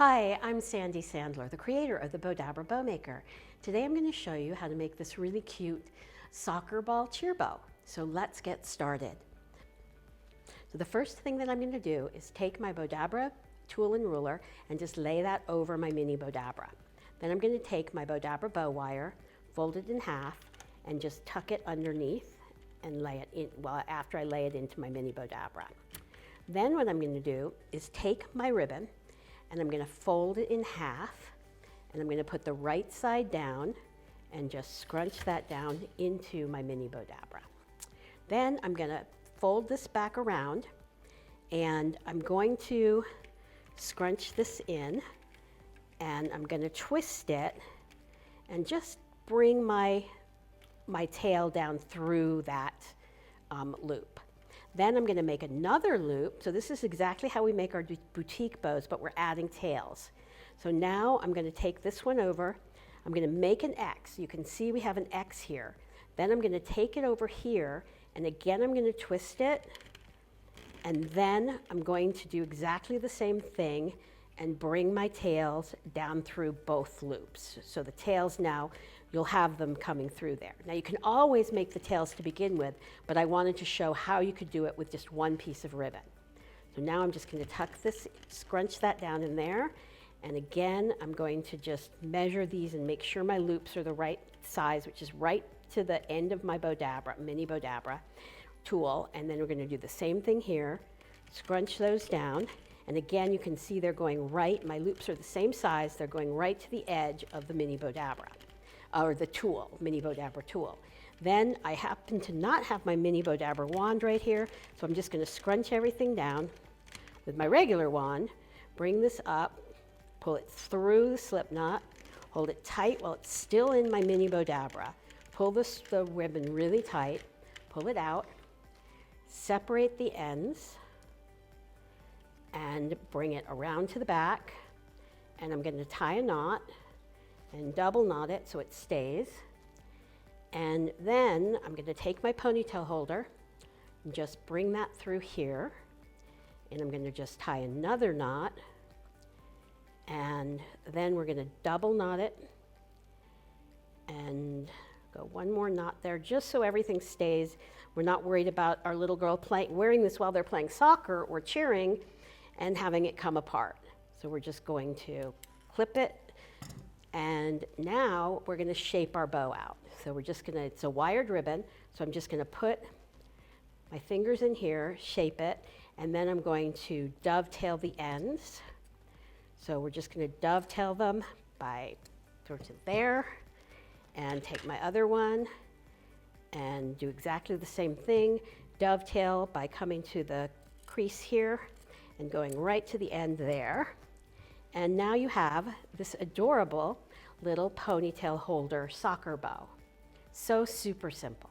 Hi, I'm Sandy Sandler, the creator of the Bowdabra Bow Maker. Today I'm going to show you how to make this really cute soccer ball cheer bow. So let's get started. So the first thing that I'm going to do is take my Bowdabra tool and ruler and just lay that over my mini Bowdabra. Then I'm going to take my Bowdabra bow wire, fold it in half, and just tuck it underneath and lay it in, after I lay it into my mini Bowdabra. Then what I'm going to do is take my ribbon and I'm going to fold it in half, and I'm going to put the right side down and just scrunch that down into my mini Bowdabra. Then I'm going to fold this back around, and I'm going to scrunch this in, and I'm going to twist it and just bring my tail down through that loop. Then I'm going to make another loop. So this is exactly how we make our boutique bows, but we're adding tails. So now I'm going to take this one over. I'm going to make an X. You can see we have an X here. Then I'm going to take it over here, and again I'm going to twist it, and then I'm going to do exactly the same thing and bring my tails down through both loops. So the tails now, you'll have them coming through there. Now you can always make the tails to begin with, but I wanted to show how you could do it with just one piece of ribbon. So now I'm just going to tuck this, scrunch that down in there, and again I'm going to just measure these and make sure my loops are the right size, which is right to the end of my Bowdabra, mini Bowdabra tool, and then we're going to do the same thing here, scrunch those down. And again, you can see they're going right, my loops are the same size, they're going right to the edge of the mini Bowdabra, or the tool, mini Bowdabra tool. Then I happen to not have my mini Bowdabra wand right here, so I'm just going to scrunch everything down with my regular wand, bring this up, pull it through the slip knot, hold it tight while it's still in my mini Bowdabra, pull the ribbon really tight, pull it out, separate the ends, and bring it around to the back, and I'm going to tie a knot and double knot it so it stays. And then I'm going to take my ponytail holder and just bring that through here, and I'm going to just tie another knot, and then we're going to double knot it and go one more knot there just so everything stays. We're not worried about our little girl wearing this while they're playing soccer or cheering and having it come apart. So we're just going to clip it, and now we're going to shape our bow out. So we're just going to, it's a wired ribbon, so I'm just going to put my fingers in here, shape it, and then I'm going to dovetail the ends. So we're just going to dovetail them by sort of there, and take my other one and do exactly the same thing, dovetail by coming to the crease here and going right to the end there. And now you have this adorable little ponytail holder soccer bow. So super simple.